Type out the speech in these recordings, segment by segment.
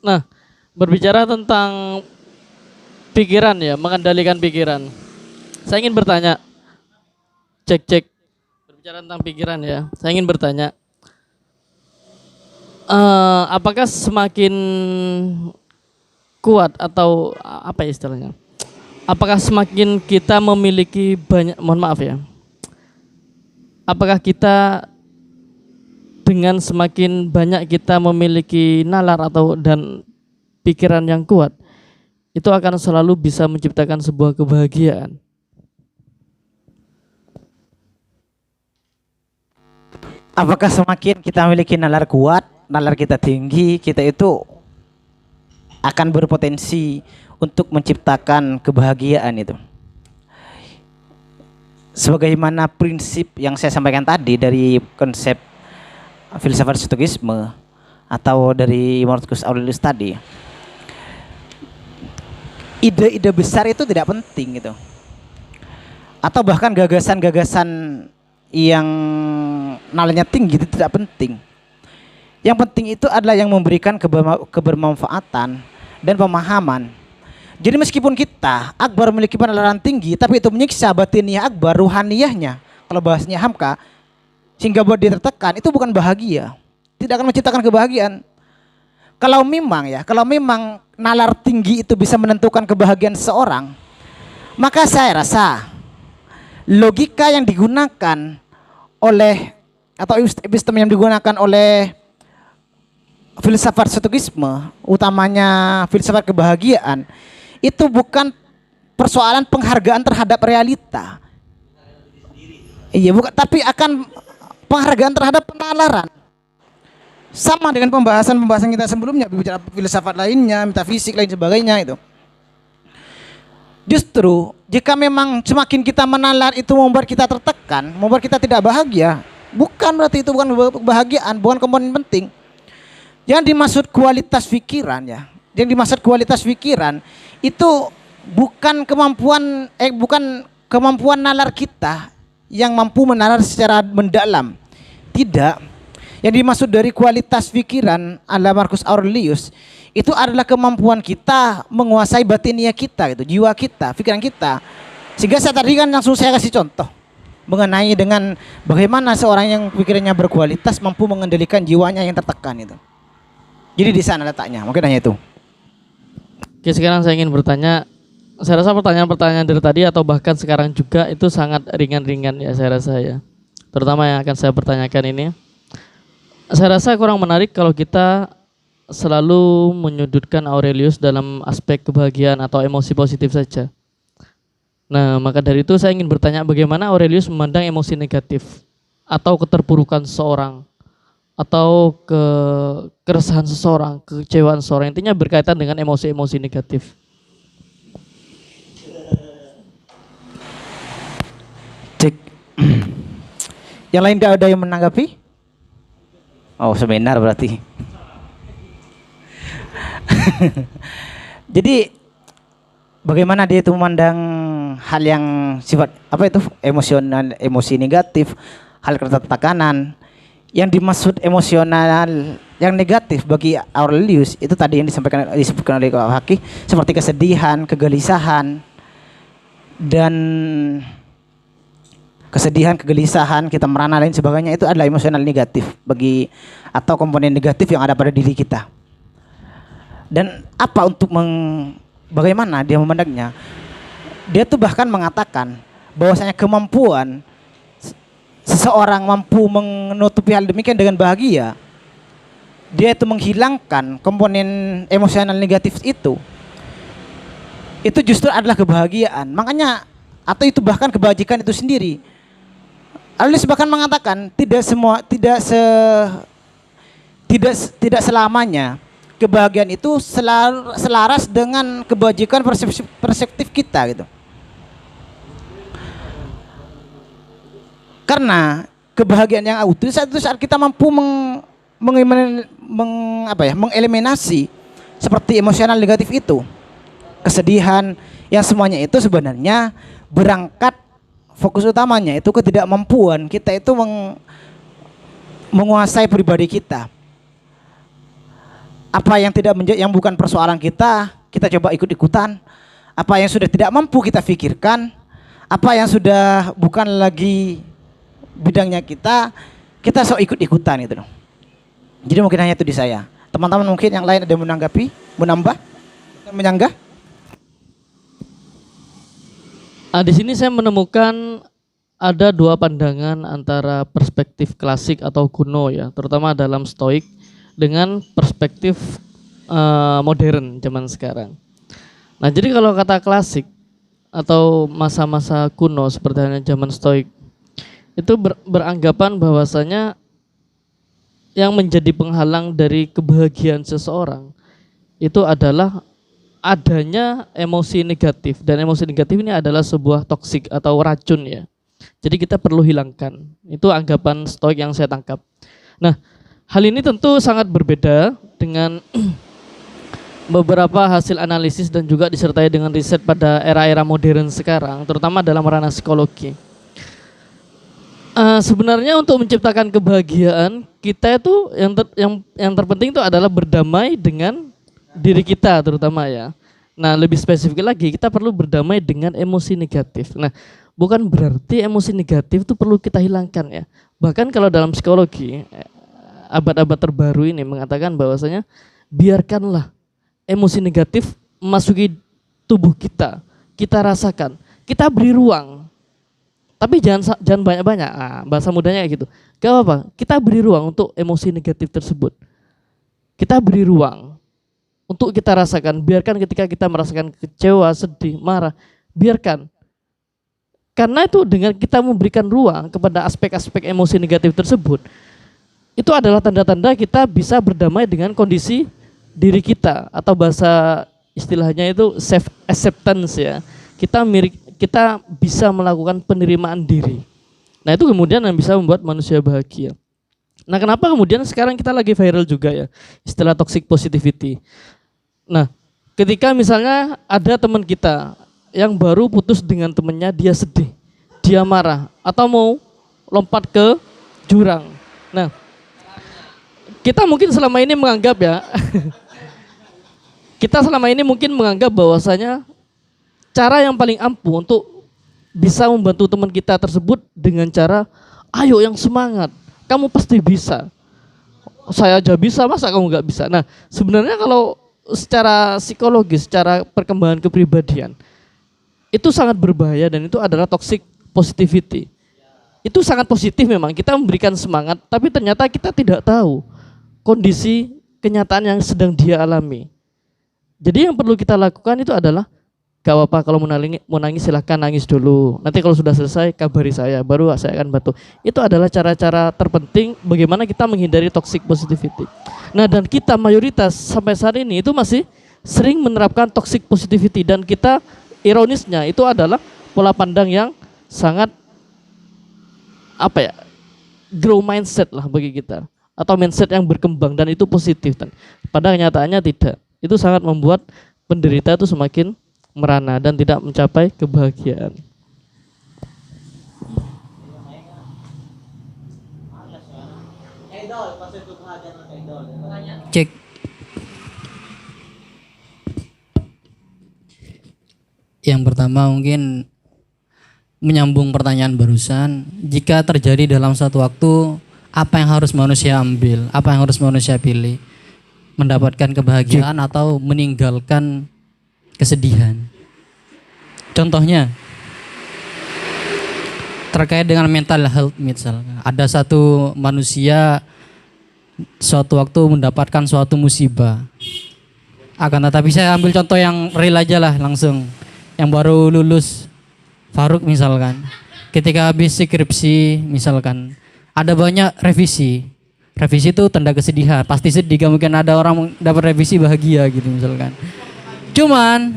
Nah, berbicara tentang pikiran ya, mengendalikan pikiran. Saya ingin bertanya, cek. Berbicara tentang pikiran ya, saya ingin bertanya, apakah semakin kuat atau apa ya istilahnya? Apakah semakin kita memiliki banyak, mohon maaf ya, apakah kita dengan semakin banyak kita memiliki nalar atau dan pikiran yang kuat, itu akan selalu bisa menciptakan sebuah kebahagiaan? Apakah semakin kita memiliki nalar kuat, nalar kita tinggi, kita itu akan berpotensi untuk menciptakan kebahagiaan itu? Sebagaimana prinsip yang saya sampaikan tadi dari konsep filsafat stoikisme atau dari Marcus Aurelius tadi, ide-ide besar itu tidak penting gitu, atau bahkan gagasan-gagasan yang nalarnya tinggi itu tidak penting. Yang penting itu adalah yang memberikan kebermanfaatan dan pemahaman. Jadi meskipun kita Akbar memiliki penalaran tinggi, tapi itu menyiksa batiniah Akbar, ruhaniyahnya, kalau bahasanya Hamka, sehingga buat dia tertekan, itu bukan bahagia, tidak akan menciptakan kebahagiaan. Kalau memang nalar tinggi itu bisa menentukan kebahagiaan seseorang, maka saya rasa logika yang digunakan oleh atau epistem yang digunakan oleh filsafat stoikisme, utamanya filsafat kebahagiaan, itu bukan persoalan penghargaan terhadap realita. Iya, bukan, tapi akan penghargaan terhadap penalaran. Sama dengan pembahasan kita sebelumnya, bicara filsafat lainnya, metafisik lain sebagainya itu. Justru jika memang semakin kita menalar itu membuat kita tertekan, membuat kita tidak bahagia, bukan berarti itu bukan kebahagiaan, bukan komponen penting. Yang dimaksud kualitas pikiran ya, yang dimaksud kualitas pikiran itu bukan kemampuan nalar kita yang mampu menalar secara mendalam. Tidak. Yang dimaksud dari kualitas pikiran ala Marcus Aurelius itu adalah kemampuan kita menguasai batiniah kita gitu, jiwa kita, pikiran kita. Sehingga saya tadi kan langsung saya kasih contoh mengenai dengan bagaimana seorang yang pikirannya berkualitas mampu mengendalikan jiwanya yang tertekan itu. Jadi di sana letaknya, mungkin hanya itu. Oke, sekarang saya ingin bertanya, saya rasa pertanyaan-pertanyaan dari tadi atau bahkan sekarang juga itu sangat ringan-ringan ya saya rasa ya. Terutama yang akan saya pertanyakan ini. Saya rasa kurang menarik kalau kita selalu menyudutkan Aurelius dalam aspek kebahagiaan atau emosi positif saja. Nah, maka dari itu saya ingin bertanya bagaimana Aurelius memandang emosi negatif atau keterpurukan seseorang atau keresahan seseorang, kekecewaan seseorang, intinya berkaitan dengan emosi-emosi negatif. Cek. Yang lain tidak ada yang menanggapi? Oh, seminar berarti. Jadi bagaimana dia itu memandang hal yang sifat apa itu emosional, emosi negatif, hal ketekanan. Yang dimaksud emosional yang negatif bagi Aurelius itu tadi yang disebutkan oleh Kak Haki, seperti kesedihan, kegelisahan, dan kegelisahan, kita merana lain sebagainya, itu adalah emosional negatif bagi atau komponen negatif yang ada pada diri kita. Dan apa untuk bagaimana dia memandangnya? Dia tuh bahkan mengatakan bahwasanya kemampuan seseorang mampu menutupi hal demikian dengan bahagia, dia itu menghilangkan komponen emosional negatif itu justru adalah kebahagiaan. Makanya atau itu bahkan kebajikan itu sendiri. Aurelius bahkan mengatakan tidak selamanya kebahagiaan itu selaras dengan kebajikan perseptif kita gitu. Karena kebahagiaan yang utuh saat kita mampu mengeliminasi seperti emosional negatif itu, kesedihan, yang semuanya itu sebenarnya berangkat fokus utamanya itu ketidakmampuan kita itu menguasai pribadi kita. Apa yang tidak yang bukan persoalan kita, kita coba ikut-ikutan. Apa yang sudah tidak mampu kita pikirkan, apa yang sudah bukan lagi bidangnya kita sok ikut-ikutan gitu loh. Jadi mungkin hanya itu di saya. Teman-teman mungkin yang lain ada yang menanggapi, menambah, menyanggah? Di sini saya menemukan ada dua pandangan antara perspektif klasik atau kuno ya, terutama dalam Stoik dengan perspektif modern zaman sekarang. Nah, jadi kalau kata klasik atau masa-masa kuno seperti halnya zaman Stoik itu beranggapan bahwasanya yang menjadi penghalang dari kebahagiaan seseorang itu adalah adanya emosi negatif, dan emosi negatif ini adalah sebuah toksik atau racun ya. Jadi kita perlu hilangkan. Itu anggapan Stoik yang saya tangkap. Nah, hal ini tentu sangat berbeda dengan beberapa hasil analisis dan juga disertai dengan riset pada era-era modern sekarang, terutama dalam ranah psikologi. Sebenarnya untuk menciptakan kebahagiaan kita itu yang terpenting itu adalah berdamai dengan diri kita terutama ya. Nah, lebih spesifik lagi kita perlu berdamai dengan emosi negatif. Nah, bukan berarti emosi negatif itu perlu kita hilangkan ya. Bahkan kalau dalam psikologi abad-abad terbaru ini mengatakan bahwasanya biarkanlah emosi negatif memasuki tubuh kita, kita rasakan, kita beri ruang. Tapi jangan banyak-banyak. Nah, bahasa mudanya kayak gitu. Gak apa-apa, kita beri ruang untuk emosi negatif tersebut. Kita beri ruang untuk kita rasakan. Biarkan ketika kita merasakan kecewa, sedih, marah, biarkan. Karena itu dengan kita memberikan ruang kepada aspek-aspek emosi negatif tersebut, itu adalah tanda-tanda kita bisa berdamai dengan kondisi diri kita, atau bahasa istilahnya itu self acceptance ya. Kita bisa melakukan penerimaan diri. Nah, itu kemudian yang bisa membuat manusia bahagia. Nah, kenapa kemudian sekarang kita lagi viral juga ya istilah toxic positivity. Nah, ketika misalnya ada teman kita yang baru putus dengan temannya, dia sedih, dia marah, atau mau lompat ke jurang. Nah, kita mungkin selama ini menganggap ya kita selama ini mungkin menganggap bahwasanya cara yang paling ampuh untuk bisa membantu teman kita tersebut dengan cara, ayo yang semangat, kamu pasti bisa. Saya aja bisa, masa kamu nggak bisa? Nah, sebenarnya kalau secara psikologis, secara perkembangan kepribadian, itu sangat berbahaya dan itu adalah toxic positivity. Itu sangat positif memang, kita memberikan semangat, tapi ternyata kita tidak tahu kondisi kenyataan yang sedang dia alami. Jadi yang perlu kita lakukan itu adalah, gak apa-apa kalau mau nangis silahkan nangis dulu. Nanti kalau sudah selesai kabari saya, baru saya akan bantu. Itu adalah cara-cara terpenting bagaimana kita menghindari toxic positivity. Nah, dan kita mayoritas sampai saat ini itu masih sering menerapkan toxic positivity, dan kita ironisnya itu adalah pola pandang yang sangat grow mindset lah bagi kita, atau mindset yang berkembang dan itu positif. Pada kenyataannya tidak. Itu sangat membuat penderita itu semakin merana dan tidak mencapai kebahagiaan. Cek. Yang pertama mungkin menyambung pertanyaan barusan, jika terjadi dalam satu waktu, apa yang harus manusia ambil, apa yang harus manusia pilih? Mendapatkan kebahagiaan atau meninggalkan kesedihan. Contohnya terkait dengan mental health, misalnya ada satu manusia suatu waktu mendapatkan suatu musibah. Akan tetapi saya ambil contoh yang real aja lah, langsung yang baru lulus, Faruk misalkan, ketika habis skripsi misalkan ada banyak revisi. Revisi itu tanda kesedihan, pasti sedih, gak mungkin ada orang dapat revisi bahagia gitu misalkan. Cuman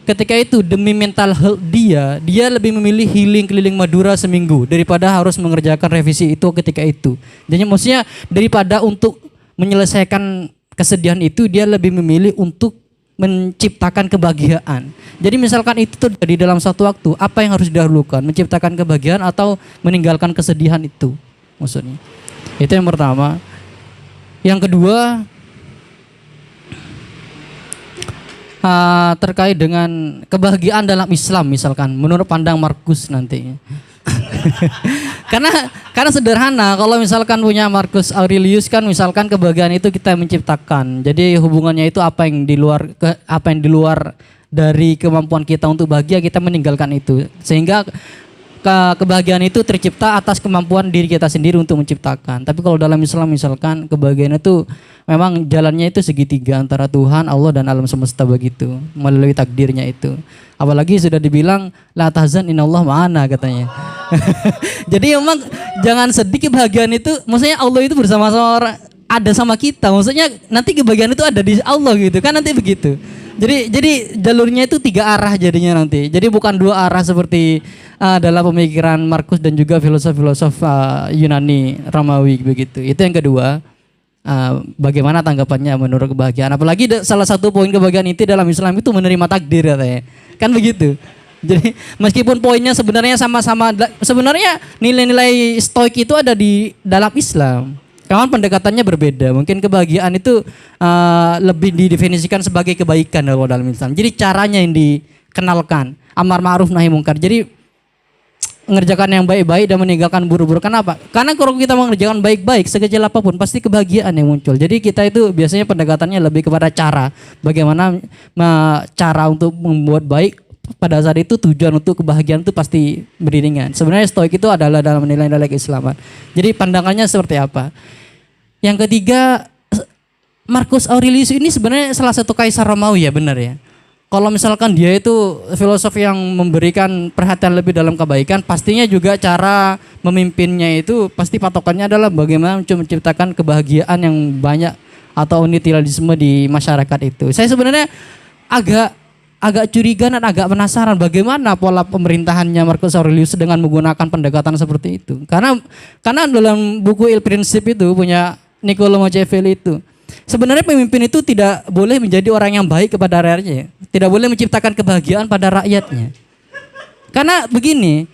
ketika itu demi mental health dia lebih memilih healing keliling Madura seminggu daripada harus mengerjakan revisi itu ketika itu. Jadi maksudnya daripada untuk menyelesaikan kesedihan itu, dia lebih memilih untuk menciptakan kebahagiaan. Jadi misalkan itu terjadi dalam satu waktu, apa yang harus didahulukan? Menciptakan kebahagiaan atau meninggalkan kesedihan itu? Maksudnya. Itu yang pertama. Yang kedua, terkait dengan kebahagiaan dalam Islam misalkan menurut pandang Markus nanti. karena sederhana, kalau misalkan punya Marcus Aurelius kan misalkan kebahagiaan itu kita menciptakan. Jadi hubungannya itu apa yang di luar dari kemampuan kita untuk bahagia, kita meninggalkan itu. Sehingga kebahagiaan itu tercipta atas kemampuan diri kita sendiri untuk menciptakan. Tapi kalau dalam Islam misalkan kebahagiaan itu memang jalannya itu segitiga antara Tuhan, Allah dan alam semesta begitu, melalui takdirnya itu. Apalagi sudah dibilang la tahzan innallaha ma'ana katanya. Jadi memang jangan sedih, kebahagiaan itu maksudnya Allah itu bersama-sama orang, ada sama kita. Maksudnya nanti kebahagiaan itu ada di Allah gitu kan, nanti begitu. Jadi jalurnya itu 3 arah jadinya nanti. Jadi bukan 2 arah seperti dalam pemikiran Markus dan juga filosof-filosof Yunani Romawi begitu. Itu yang kedua. Bagaimana tanggapannya menurut kebahagiaan? Apalagi salah satu poin kebahagiaan itu dalam Islam itu menerima takdir katanya. Kan begitu. Jadi meskipun poinnya sebenarnya sama-sama, sebenarnya nilai-nilai stoik itu ada di dalam Islam. Kawan pendekatannya berbeda. Mungkin kebahagiaan itu lebih didefinisikan sebagai kebaikan kalau dalam Islam. Jadi caranya yang dikenalkan, amar ma'ruf nahi mungkar. Jadi mengerjakan yang baik-baik dan meninggalkan buruk-buruk. Kenapa? Karena kalau kita mengerjakan baik-baik sekecil apapun pasti kebahagiaan yang muncul. Jadi kita itu biasanya pendekatannya lebih kepada cara. Bagaimana cara untuk membuat baik, pada saat itu tujuan untuk kebahagiaan itu pasti beriringan. Sebenarnya stoik itu adalah dalam nilai-nilai keislaman. Jadi pandangannya seperti apa? Yang ketiga, Marcus Aurelius ini sebenarnya salah satu kaisar Romawi ya, benar ya. Kalau misalkan dia itu filosof yang memberikan perhatian lebih dalam kebaikan, pastinya juga cara memimpinnya itu pasti patokannya adalah bagaimana menciptakan kebahagiaan yang banyak atau unitarianisme di masyarakat itu. Saya sebenarnya agak curiga dan agak penasaran bagaimana pola pemerintahannya Marcus Aurelius dengan menggunakan pendekatan seperti itu. Karena dalam buku Il Principe itu punya Niccolo Machiavelli itu, sebenarnya pemimpin itu tidak boleh menjadi orang yang baik kepada rakyatnya, tidak boleh menciptakan kebahagiaan pada rakyatnya. Karena begini,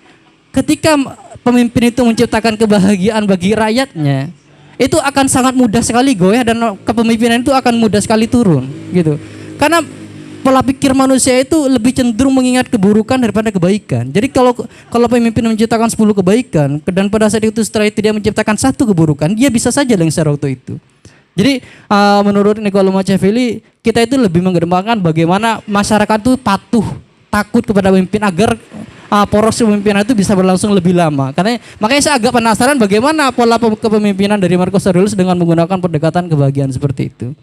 ketika pemimpin itu menciptakan kebahagiaan bagi rakyatnya, itu akan sangat mudah sekali goyah dan kepemimpinan itu akan mudah sekali turun, gitu. Karena pola pikir manusia itu lebih cenderung mengingat keburukan daripada kebaikan. Jadi kalau pemimpin menciptakan 10 kebaikan dan pada saat itu setelah itu dia menciptakan 1 keburukan, dia bisa saja lengser waktu itu. Jadi menurut Niccolo Machiavelli, kita itu lebih mengedepankan bagaimana masyarakat itu patuh, takut kepada pemimpin agar poros kepemimpinan itu bisa berlangsung lebih lama. Makanya saya agak penasaran bagaimana pola kepemimpinan dari Marcus Aurelius dengan menggunakan pendekatan kebahagiaan seperti itu.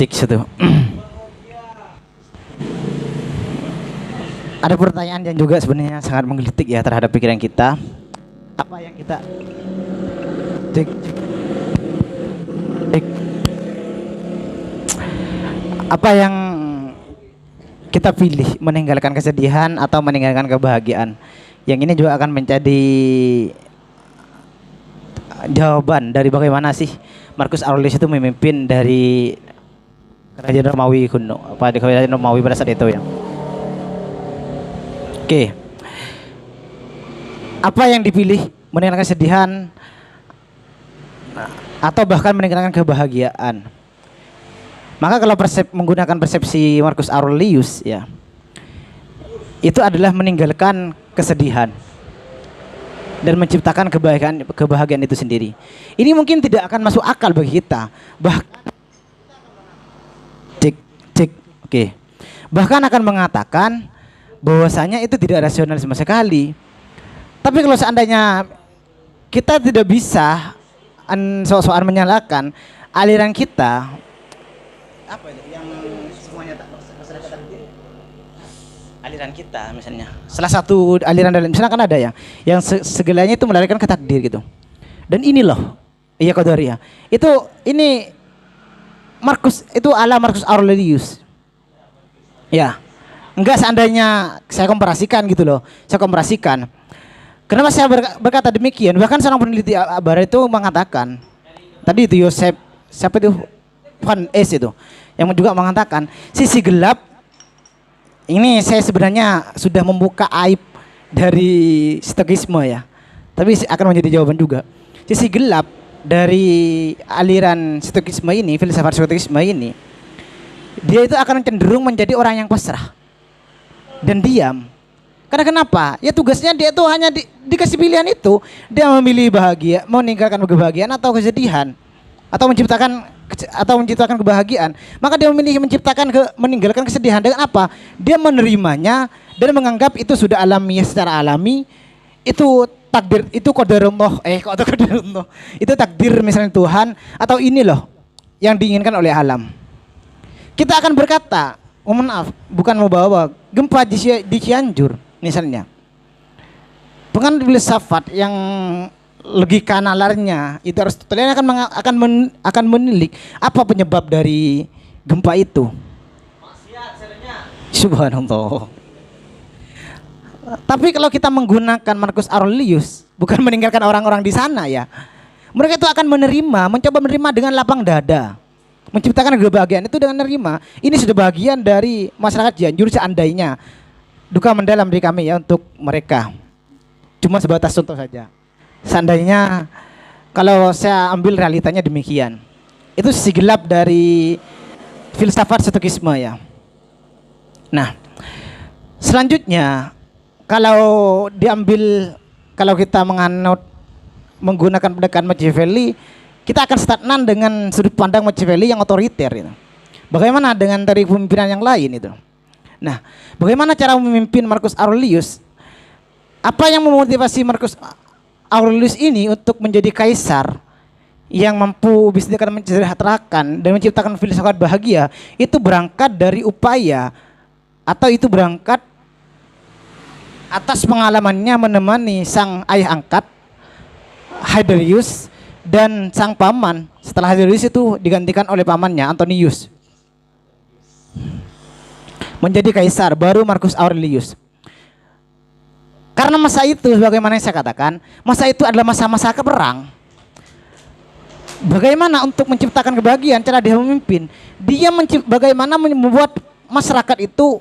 Cek situ. Ada pertanyaan yang juga sebenarnya sangat menggelitik ya terhadap pikiran kita. Apa yang kita cek. Apa yang kita pilih, meninggalkan kesedihan atau meninggalkan kebahagiaan? Yang ini juga akan menjadi jawaban dari bagaimana sih Marcus Aurelius itu memimpin dari kerajaan Romawi kuno, di kerajaan Romawi pada saat itu ya. Oke. Apa yang dipilih, meninggalkan kesedihan atau bahkan meninggalkan kebahagiaan? Maka kalau menggunakan persepsi Marcus Aurelius ya, itu adalah meninggalkan kesedihan dan menciptakan kebahagiaan itu sendiri. Ini mungkin tidak akan masuk akal bagi kita. Oke. Bahkan akan mengatakan bahwasanya itu tidak rasional sama sekali. Tapi kalau seandainya kita tidak bisa soal menyalahkan aliran kita, apa itu yang semuanya masyarakat aliran kita misalnya, salah satu aliran dalam misalnya kan ada yang segalanya itu melarikan ke takdir gitu. Dan ini loh, iya Qadariyah. Ini Marcus itu ala Marcus Aurelius. Ya. Enggak seandainya saya komparasikan gitu loh. Saya komparasikan. Kenapa saya berkata demikian? Bahkan seorang peneliti barat itu mengatakan, tadi itu Yosef, siapa itu? Van Es itu, yang juga mengatakan sisi gelap ini saya sebenarnya sudah membuka aib dari stoikisme ya, tapi akan menjadi jawaban juga. Sisi gelap dari aliran stoikisme ini, filsafat stoikisme ini, dia itu akan cenderung menjadi orang yang pasrah dan diam. Karena kenapa? Ya tugasnya dia tuh hanya dikasih pilihan itu, dia memilih bahagia, meninggalkan kebahagiaan atau kesedihan, atau menciptakan kebahagiaan. Maka dia memilih meninggalkan kesedihan dengan apa? Dia menerimanya dan menganggap itu sudah alami, secara alami. Itu takdir, itu qadarullah, qadarullah. Itu takdir misalnya Tuhan, atau ini loh yang diinginkan oleh alam. Kita akan berkata, oh maaf, bukan mau bawa gempa di Cianjur misalnya. Penganut filsafat yang logika nalarnya itu harus akan menilik apa penyebab dari gempa itu. Subhanallah. Tapi kalau kita menggunakan Marcus Aurelius, bukan meninggalkan orang-orang di sana ya. Mereka itu akan mencoba menerima dengan lapang dada. Menciptakan kebahagiaan itu dengan menerima. Ini sudah bagian dari masyarakat Cianjur seandainya. Duka mendalam dari kami ya untuk mereka. Cuma sebatas contoh saja. Seandainya kalau saya ambil realitanya demikian. Itu sisi gelap dari filsafat stoikisme ya. Nah, selanjutnya kalau kita menggunakan pendekatan Machiavelli, kita akan stagnan dengan sudut pandang Machiavelli yang otoriter itu. Bagaimana dengan dari pemimpinan yang lain itu? Nah, bagaimana cara memimpin Marcus Aurelius? Apa yang memotivasi Marcus Aurelius ini untuk menjadi kaisar yang mampu bisa mensejahterakan dan menciptakan filsafat bahagia? Itu berangkat dari upaya, atau itu berangkat atas pengalamannya menemani sang ayah angkat Hadrianus dan sang paman. Setelah Hadrianus itu digantikan oleh pamannya Antonius menjadi kaisar, baru Marcus Aurelius. Karena masa itu, sebagaimana yang saya katakan, masa itu adalah masa-masa perang. Bagaimana untuk menciptakan kebahagiaan, cara dia memimpin, bagaimana membuat masyarakat itu,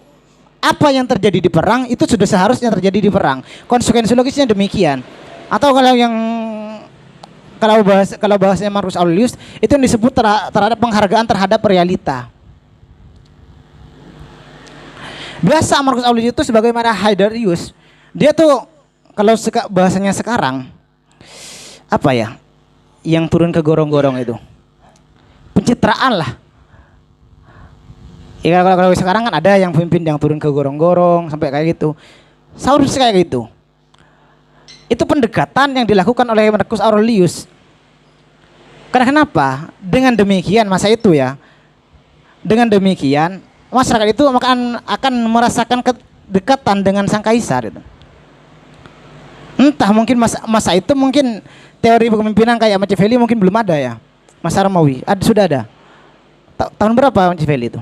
apa yang terjadi di perang itu sudah seharusnya terjadi di perang. Konsekuensi logisnya demikian. Atau kalau bahasanya Marcus Aurelius itu yang disebut terhadap penghargaan terhadap realita. Biasa Marcus Aurelius itu sebagaimana Hadrianus, dia tuh kalau bahasanya sekarang apa ya, yang turun ke gorong-gorong itu pencitraan lah. Ya kalau sekarang kan ada yang pemimpin yang turun ke gorong-gorong sampai kayak gitu. Seharusnya kayak gitu. Itu pendekatan yang dilakukan oleh Marcus Aurelius. Karena kenapa? Dengan demikian masa itu ya, dengan demikian masyarakat itu akan merasakan kedekatan dengan sang kaisar itu. Entah mungkin masa itu mungkin teori kepemimpinan kayak Machiavelli mungkin belum ada ya. Masa Romawi sudah ada. Tahun berapa Machiavelli itu?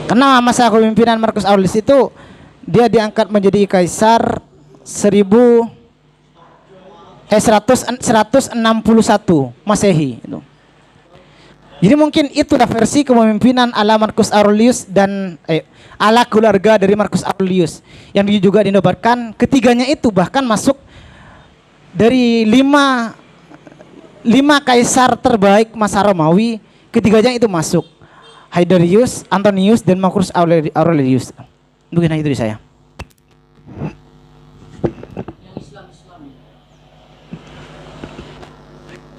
Karena masa kepemimpinan Marcus Aurelius itu dia diangkat menjadi kaisar 161 Masehi itu. Jadi mungkin itulah versi kepemimpinan ala Marcus Aurelius dan ala keluarga dari Marcus Aurelius yang juga dinobatkan ketiganya itu bahkan masuk dari lima kaisar terbaik masa Romawi, ketiganya itu masuk. Hadrianus, Antonius, dan Marcus Aurelius. Mungkin itu dari saya.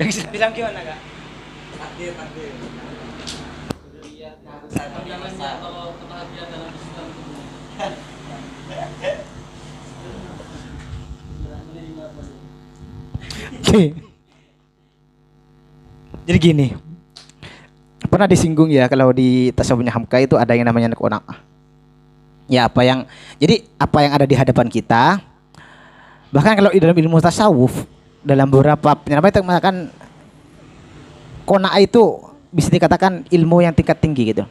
Yang Islam gimana kak? Takdir. Jadi gini, pernah disinggung ya kalau di tasawufnya Hamka itu ada yang namanya qanaah. Ya apa yang ada di hadapan kita. Bahkan kalau di dalam ilmu tasawuf dalam beberapa penyeramai itu mengatakan qanaah itu bisa dikatakan ilmu yang tingkat tinggi gitu.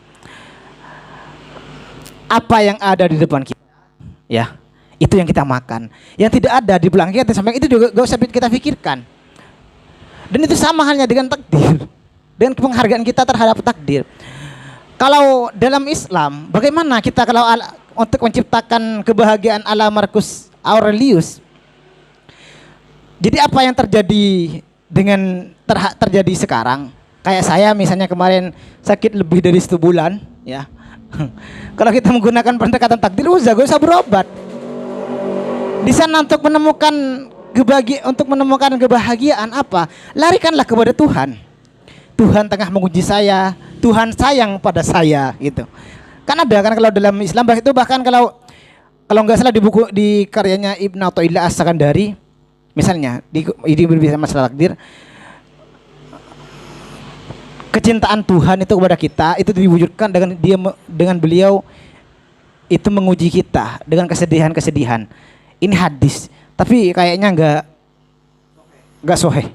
Apa yang ada di depan kita, ya itu yang kita makan. Yang tidak ada di belakang kita sampai itu juga gak usah kita pikirkan. Dan itu sama halnya dengan takdir, dengan penghargaan kita terhadap takdir. Kalau dalam Islam, bagaimana kita kalau untuk menciptakan kebahagiaan ala Marcus Aurelius? Jadi apa yang terjadi terjadi sekarang? Kayak saya misalnya kemarin sakit lebih dari 1 bulan, ya. Kalau kita menggunakan pendekatan takdir, gak usah berobat. Di sana untuk menemukan kebahagiaan apa? Larikanlah kepada Tuhan. Tuhan tengah menguji saya, Tuhan sayang pada saya, gitu. Kan ada kan kalau dalam Islam itu bahkan kalau nggak salah di buku di karyanya Ibnu Athaillah As-Sakandari, misalnya di berbicara masalah takdir, kecintaan Tuhan itu kepada kita itu diwujudkan dengan beliau itu menguji kita dengan kesedihan-kesedihan. Ini hadis, tapi kayaknya nggak sahih.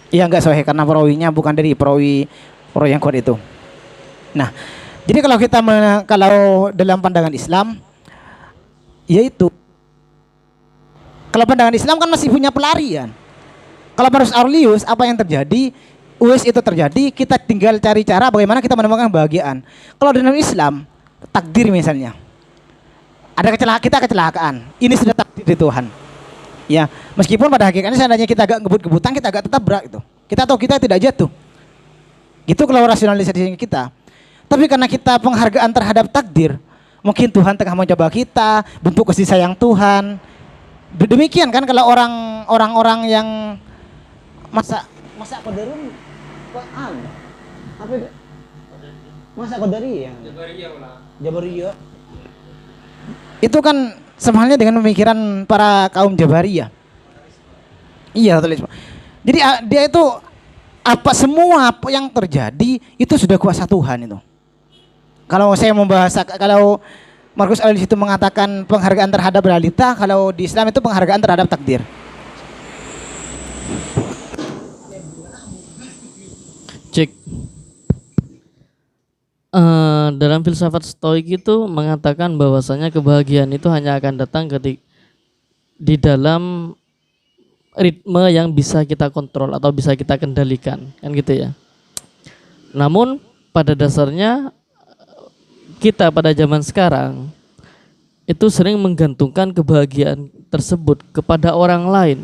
Iya nggak sahih karena perawinya bukan dari perawi yang kuat itu. Nah, jadi kalau dalam pandangan Islam, yaitu kalau pandangan Islam kan masih punya pelarian. Kalau Marcus Aurelius, apa yang terjadi? Itu terjadi, kita tinggal cari cara bagaimana kita menemukan kebahagiaan. Kalau dalam Islam, takdir misalnya, ada kecelakaan, ini sudah takdir dari Tuhan. Ya, meskipun pada hakikatnya seandainya kita agak ngebut-ngebutan, kita agak tertabrak itu. Kita tahu kita tidak jatuh. Itu kalau rasionalisasi kita. Tapi karena kita penghargaan terhadap takdir, mungkin Tuhan tengah mencoba kita, bentuk kasih sayang Tuhan. Demikian kan kalau orang-orang yang masa qadarun apa itu? Masa qadariyah. Jabariyah. Itu kan sebenarnya dengan pemikiran para kaum Jabariyah. Iya, betul. Jadi dia itu semua yang terjadi itu sudah kuasa Tuhan itu. Kalau saya kalau Marcus Aurelius itu mengatakan penghargaan terhadap realita, kalau di Islam itu penghargaan terhadap takdir. Cek. Dalam filsafat Stoik itu mengatakan bahwasanya kebahagiaan itu hanya akan datang di dalam ritme yang bisa kita kontrol atau bisa kita kendalikan, kan gitu ya. Namun pada dasarnya kita pada zaman sekarang itu sering menggantungkan kebahagiaan tersebut kepada orang lain,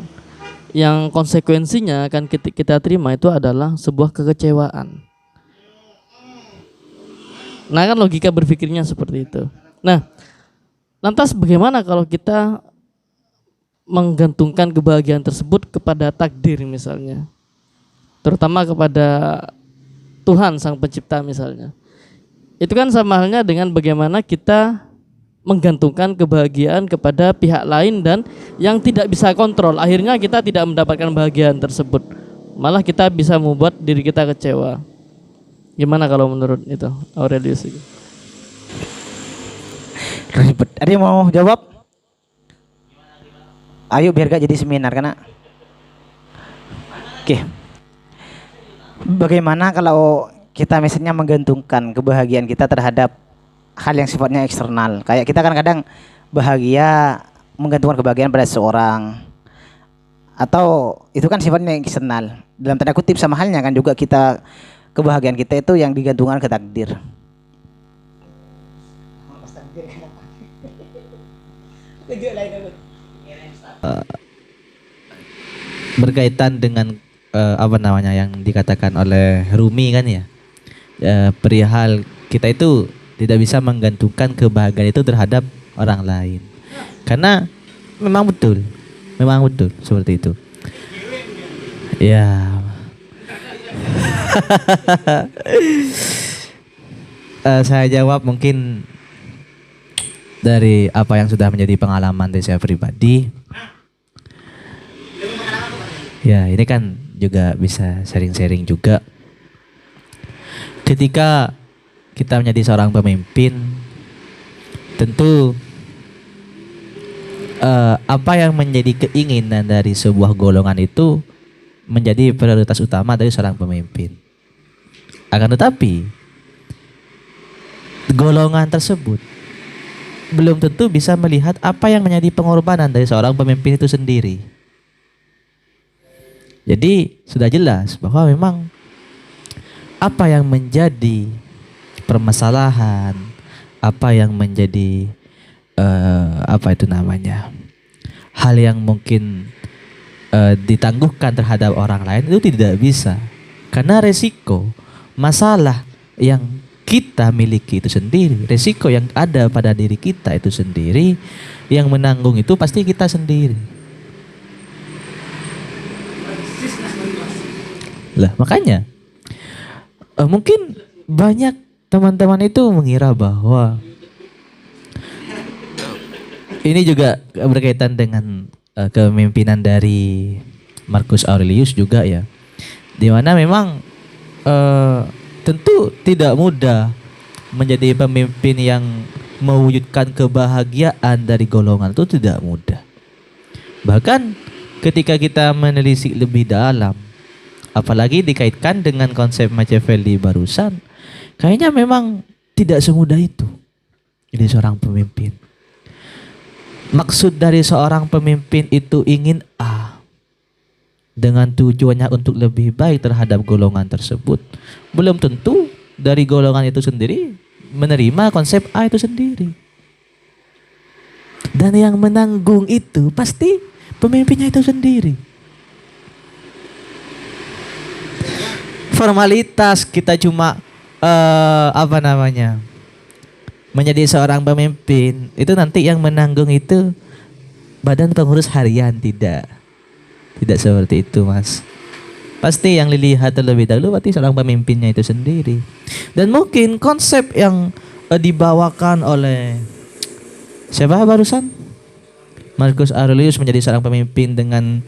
yang konsekuensinya akan kita terima itu adalah sebuah kekecewaan. Nah kan logika berpikirnya seperti itu. Nah, lantas bagaimana kalau kita menggantungkan kebahagiaan tersebut kepada takdir misalnya, terutama kepada Tuhan Sang Pencipta misalnya. Itu kan sama halnya dengan bagaimana kita menggantungkan kebahagiaan kepada pihak lain dan yang tidak bisa kontrol. Akhirnya kita tidak mendapatkan kebahagiaan tersebut, malah kita bisa membuat diri kita kecewa. Gimana kalau menurut itu Aurelius itu? Ribet. Ada yang mau jawab? Ayo biar gak jadi seminar karena. Oke. Bagaimana kalau kita misalnya menggantungkan kebahagiaan kita terhadap hal yang sifatnya eksternal? Kayak kita kan kadang bahagia menggantungkan kebahagiaan pada seseorang, atau itu kan sifatnya eksternal. Dalam tanda kutip sama halnya kan juga kita, kebahagiaan kita itu yang digantungkan ke takdir. Berkaitan dengan apa namanya yang dikatakan oleh Rumi kan ya, perihal kita itu tidak bisa menggantungkan kebahagiaan itu terhadap orang lain, karena memang betul seperti itu. Ya. Saya jawab mungkin dari apa yang sudah menjadi pengalaman dari saya pribadi. Ya, ini kan juga bisa sharing-sharing juga. Ketika kita menjadi seorang pemimpin, tentu apa yang menjadi keinginan dari sebuah golongan itu menjadi prioritas utama dari seorang pemimpin. Akan tetapi golongan tersebut belum tentu bisa melihat apa yang menjadi pengorbanan dari seorang pemimpin itu sendiri. Jadi sudah jelas bahwa memang apa yang menjadi permasalahan, apa yang menjadi apa itu namanya, hal yang mungkin ditangguhkan terhadap orang lain itu tidak bisa, Karena resiko masalah yang kita miliki itu sendiri, resiko yang ada pada diri kita itu sendiri, yang menanggung itu pasti kita sendiri. Lah makanya mungkin banyak teman-teman itu mengira bahwa ini juga berkaitan dengan kepemimpinan dari Marcus Aurelius juga ya, di mana memang tentu tidak mudah menjadi pemimpin yang mewujudkan kebahagiaan dari golongan, itu tidak mudah. Bahkan ketika kita menelisik lebih dalam, apalagi dikaitkan dengan konsep Machiavelli barusan, kayaknya memang tidak semudah itu jadi seorang pemimpin. Maksud dari seorang pemimpin itu ingin A dengan tujuannya untuk lebih baik terhadap golongan tersebut, belum tentu dari golongan itu sendiri menerima konsep A itu sendiri. Dan yang menanggung itu pasti pemimpinnya itu sendiri. Formalitas kita cuma menjadi seorang pemimpin, itu nanti yang menanggung itu badan pengurus harian, tidak seperti itu, Mas. Pasti yang dilihat terlebih dahulu berarti seorang pemimpinnya itu sendiri. Dan mungkin konsep yang dibawakan oleh siapa barusan? Marcus Aurelius menjadi seorang pemimpin dengan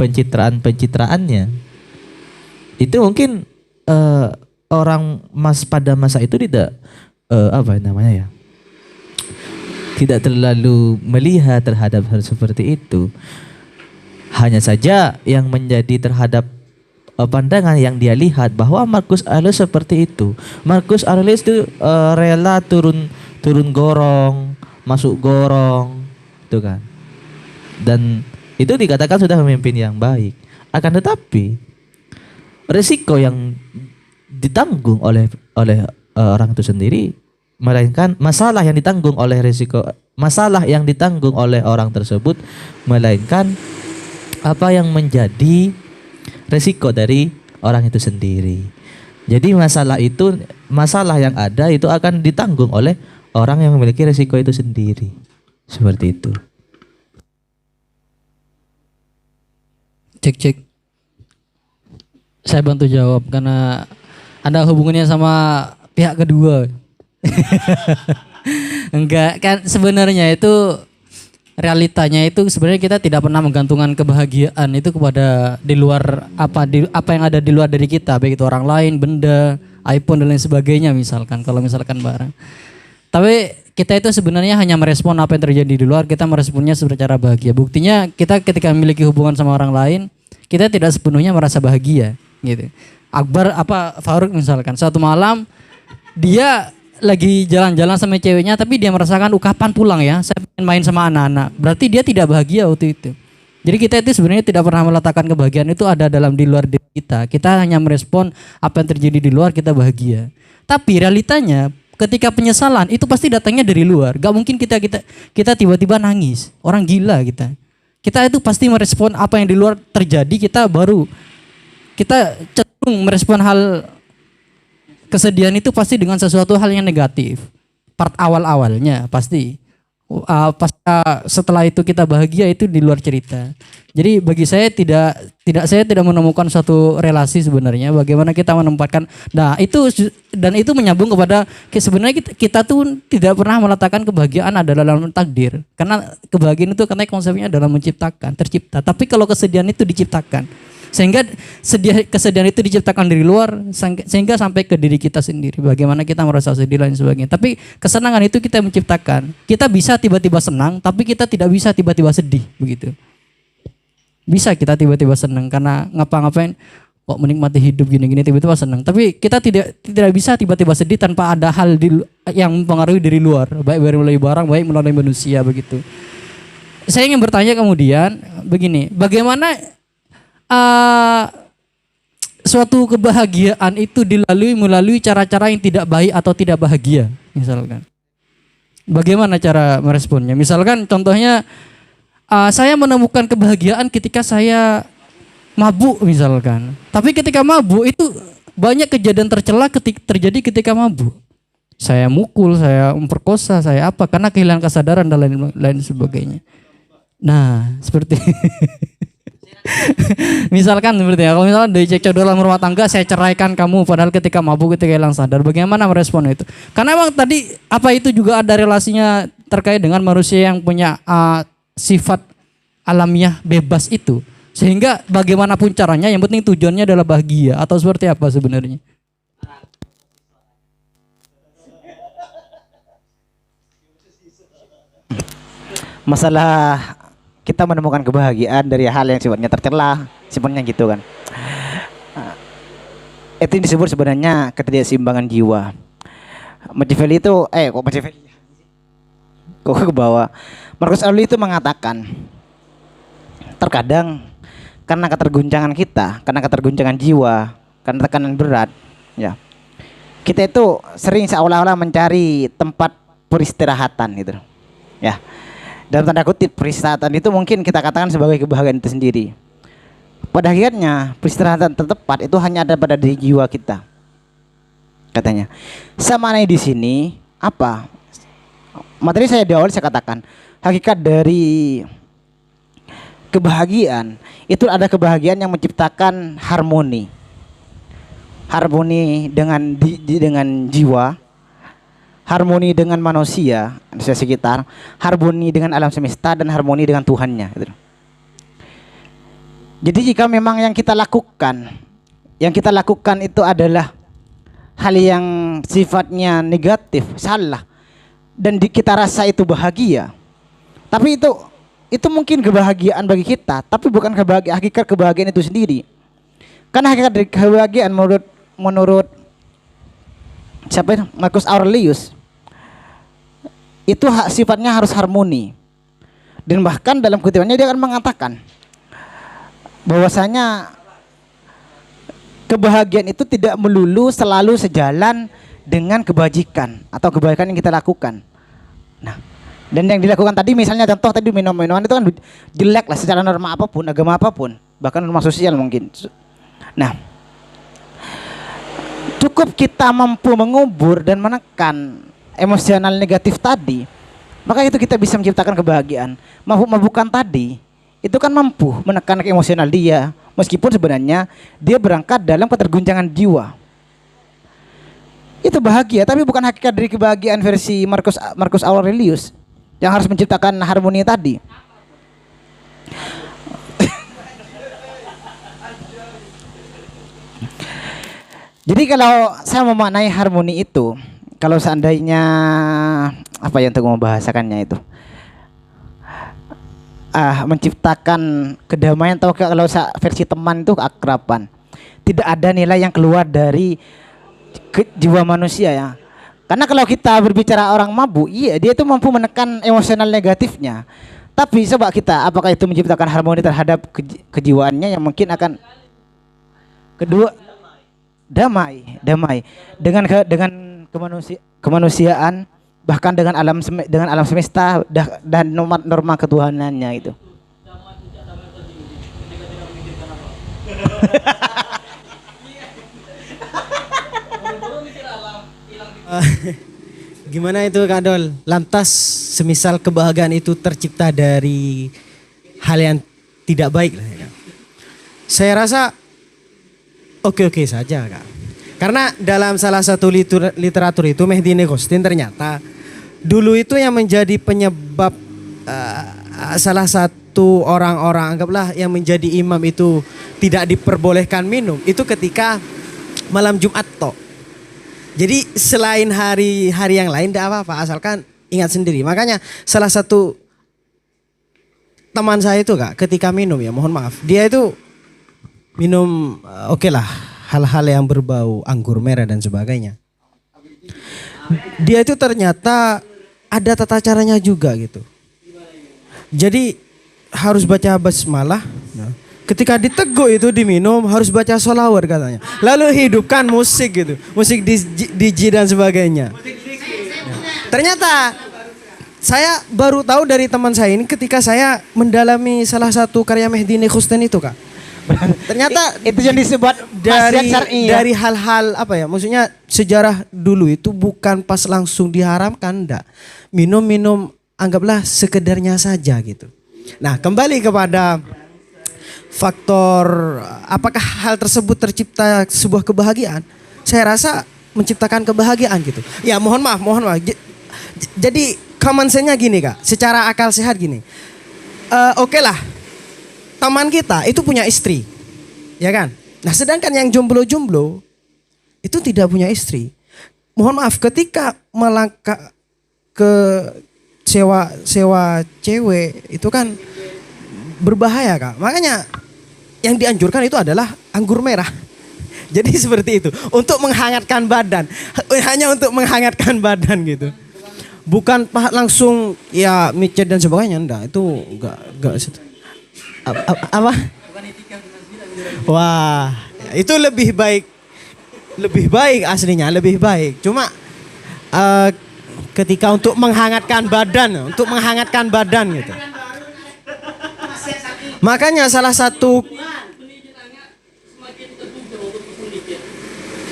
pencitraannya. Itu mungkin orang pada masa itu tidak tidak terlalu melihat terhadap hal seperti itu. Hanya saja yang menjadi terhadap pandangan yang dia lihat bahwa Marcus Aurelius seperti itu. Marcus Aurelius itu rela turun gorong, masuk gorong, itu kan. Dan itu dikatakan sudah pemimpin yang baik. Akan tetapi resiko yang ditanggung oleh orang itu sendiri, melainkan masalah yang ditanggung oleh orang tersebut, melainkan apa yang menjadi resiko dari orang itu sendiri. Jadi masalah yang ada itu akan ditanggung oleh orang yang memiliki resiko itu sendiri. Seperti itu. Cek. Saya bantu jawab karena ada hubungannya sama pihak kedua. Enggak, kan sebenarnya itu realitanya itu sebenarnya kita tidak pernah menggantungkan kebahagiaan itu kepada di luar apa yang ada di luar dari kita, baik itu orang lain, benda, iPhone dan lain sebagainya misalkan, kalau misalkan barang. Tapi kita itu sebenarnya hanya merespon apa yang terjadi di luar, kita meresponnya secara bahagia. Buktinya kita ketika memiliki hubungan sama orang lain, kita tidak sepenuhnya merasa bahagia gitu. Faruk misalkan suatu malam dia lagi jalan-jalan sama ceweknya, tapi dia merasakan kapan pulang ya, saya pengen main sama anak-anak. Berarti dia tidak bahagia waktu itu. Jadi kita itu sebenarnya tidak pernah meletakkan kebahagiaan itu ada di luar diri kita. Kita hanya merespon apa yang terjadi di luar, kita bahagia. Tapi realitanya ketika penyesalan itu pasti datangnya dari luar. Gak mungkin kita tiba-tiba nangis. Orang gila kita. Kita itu pasti merespon apa yang di luar terjadi, kita cenderung merespon hal kesedihan itu pasti dengan sesuatu hal yang negatif. Part awal-awalnya pasti. Setelah itu kita bahagia itu di luar cerita. Jadi bagi saya saya tidak menemukan suatu relasi sebenarnya bagaimana kita menempatkan. Nah, itu menyambung kepada sebenarnya kita tuh tidak pernah meletakkan kebahagiaan adalah dalam takdir. Karena kebahagiaan itu karena konsepnya adalah tercipta. Tapi kalau kesedihan itu diciptakan. Sehingga kesedihan itu diciptakan dari luar sehingga sampai ke diri kita sendiri. Bagaimana kita merasa sedih dan sebagainya. Tapi kesenangan itu kita menciptakan. Kita bisa tiba-tiba senang, tapi kita tidak bisa tiba-tiba sedih, begitu. Bisa kita tiba-tiba senang karena ngapa-ngapain kok menikmati hidup gini-gini tiba-tiba senang. Tapi kita tidak bisa tiba-tiba sedih tanpa ada hal yang mempengaruhi dari luar, baik melalui barang, baik melalui manusia, begitu. Saya ingin bertanya kemudian begini, bagaimana suatu kebahagiaan itu dilalui melalui cara-cara yang tidak baik atau tidak bahagia, misalkan. Bagaimana cara meresponnya? Misalkan contohnya saya menemukan kebahagiaan ketika saya mabuk misalkan. Tapi ketika mabuk itu banyak kejadian tercela terjadi ketika mabuk. Saya mukul, saya memperkosa, saya apa karena kehilangan kesadaran dan lain sebagainya. Nah, seperti misalkan seperti kalau misalnya dari cekcok dalam rumah tangga, saya ceraikan kamu padahal ketika mabuk ketika hilang sadar, bagaimana merespon itu? Karena emang tadi apa itu juga ada relasinya terkait dengan manusia yang punya sifat alamiah bebas itu. Sehingga bagaimanapun caranya yang penting tujuannya adalah bahagia atau seperti apa sebenarnya? Masalah kita menemukan kebahagiaan dari hal yang sifatnya tercela, sifatnya gitu kan. Itu yang disebut sebenarnya ketidakseimbangan jiwa. Machiavelli itu kok Machiavelli? Kok ke bawah? Marcus Aurelius itu mengatakan terkadang karena keterguncangan kita, karena keterguncangan jiwa, karena tekanan berat, ya. Kita itu sering seolah-olah mencari tempat peristirahatan gitu. Ya. Dalam tanda kutip peristirahatan itu mungkin kita katakan sebagai kebahagiaan itu sendiri. Pada akhirnya peristirahatan tertepat itu hanya ada pada diri jiwa kita. Katanya. Sama di sini apa? Materi saya di awal saya katakan hakikat dari kebahagiaan itu ada kebahagiaan yang menciptakan harmoni. Harmoni dengan jiwa, harmoni dengan manusia di sekitar, harmoni dengan alam semesta dan harmoni dengan Tuhannya gitu. Jadi jika memang yang kita lakukan itu adalah hal yang sifatnya negatif, salah, dan kita rasa itu bahagia, tapi itu mungkin kebahagiaan bagi kita, tapi bukan hakikat kebahagiaan itu sendiri. Karena hakikat dari kebahagiaan menurut siapa itu? Marcus Aurelius itu sifatnya harus harmoni. Dan bahkan dalam kutipannya dia akan mengatakan bahwasanya kebahagiaan itu tidak melulu selalu sejalan dengan kebajikan atau kebaikan yang kita lakukan. Nah, dan yang dilakukan tadi misalnya contoh tadi minum-minuman itu kan jelek lah secara norma apapun, agama apapun, bahkan norma sosial mungkin. Nah, cukup kita mampu mengubur dan menekan emosional negatif tadi, maka itu kita bisa menciptakan kebahagiaan. Mabukan tadi itu kan mampu menekan emosional dia, meskipun sebenarnya dia berangkat dalam keterguncangan jiwa. Itu bahagia, tapi bukan hakikat dari kebahagiaan versi Marcus Aurelius yang harus menciptakan harmoni tadi. Jadi kalau saya memaknai harmoni itu, kalau seandainya apa ya untuk membahasakannya itu, menciptakan kedamaian atau kalau versi teman itu keakraban. Tidak ada nilai yang keluar dari jiwa manusia ya. Karena kalau kita berbicara orang mabuk, iya dia itu mampu menekan emosional negatifnya. Tapi coba kita, apakah itu menciptakan harmoni terhadap kejiwaannya yang mungkin akan kedua damai dengan kemanusiaan, bahkan dengan alam semesta dan norma ketuhanannya itu. Gimana itu Kak Dol? Lantas semisal kebahagiaan itu tercipta dari hal yang tidak baik lah ya. Saya rasa oke-oke saja Kak. Karena dalam salah satu literatur itu Mehdi Negostin ternyata dulu itu yang menjadi penyebab salah satu orang-orang anggaplah yang menjadi imam itu tidak diperbolehkan minum itu ketika malam Jumat toh. Jadi selain hari-hari yang lain tidak apa-apa asalkan ingat sendiri. Makanya salah satu teman saya itu Kak ketika minum ya mohon maaf dia itu minum oke lah hal-hal yang berbau anggur merah dan sebagainya. Dia itu ternyata ada tata caranya juga gitu. Jadi harus baca basmalah. Ketika diteguk itu diminum harus baca sholawat katanya. Lalu hidupkan musik gitu, musik DJ dan sebagainya. Ternyata saya baru tahu dari teman saya ini ketika saya mendalami salah satu karya Mehdi Negostin itu Kak. Ternyata Itu yang disebut maksiat syar'i ya. dari hal-hal apa ya? Maksudnya sejarah dulu itu bukan pas langsung diharamkan, enggak. Minum-minum anggaplah sekedarnya saja gitu. Nah, kembali kepada faktor apakah hal tersebut tercipta sebuah kebahagiaan? Saya rasa menciptakan kebahagiaan gitu. Ya, mohon maaf. Jadi common sense-nya gini, Kak. Secara akal sehat gini. Oke lah. Teman kita itu punya istri. Ya kan? Nah, sedangkan yang jomblo-jomblo itu tidak punya istri. Mohon maaf, ketika melangkah ke sewa cewek itu kan berbahaya, Kak. Makanya yang dianjurkan itu adalah anggur merah. Jadi seperti itu, untuk menghangatkan badan. Hanya untuk menghangatkan badan gitu. Bukan langsung ya micet dan sebagainya, enggak. Itu enggak apa? Wah, itu lebih baik. Lebih baik aslinya, lebih baik. Cuma ketika untuk menghangatkan badan gitu. Makanya salah satu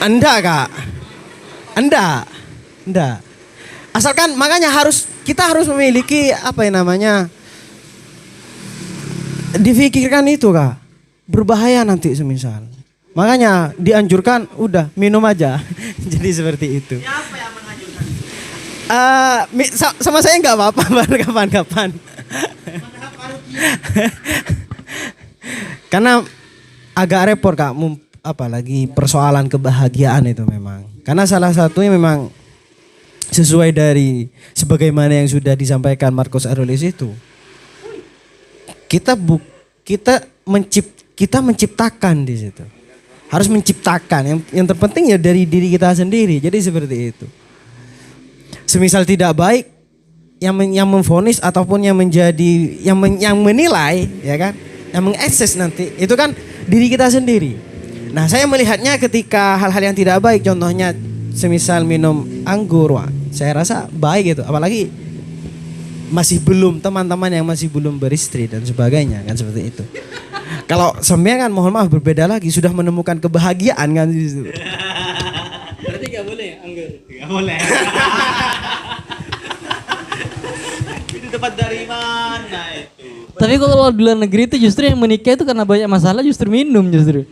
Kak. Enggak. Asalkan makanya kita harus memiliki apa yang namanya difikirkan itu, Kak. Berbahaya nanti semisal. Makanya dianjurkan udah minum aja. Jadi seperti itu. Siapa yang menganjurkan? Sama saya nggak apa-apa baru kapan-kapan. Karena agak repot, Kak, apalagi persoalan kebahagiaan itu memang. Karena salah satunya memang sesuai dari sebagaimana yang sudah disampaikan Marcus Aurelius itu. Kita menciptakan di situ. Harus menciptakan. Yang terpenting ya dari diri kita sendiri. Jadi seperti itu. Semisal tidak baik, yang memvonis ataupun yang menjadi yang menilai, ya kan, yang mengakses nanti itu kan diri kita sendiri. Nah, saya melihatnya ketika hal-hal yang tidak baik, contohnya semisal minum anggur, wah, saya rasa baik gitu. Apalagi teman-teman yang masih belum beristri dan sebagainya kan seperti itu. Kalau semua kan mohon maaf berbeda lagi, sudah menemukan kebahagiaan kan di situ. Berarti gak boleh anggur. Gak boleh. Itu dapat dari mana itu? Tapi kalau di luar negeri itu justru yang menikah itu karena banyak masalah justru minum justru.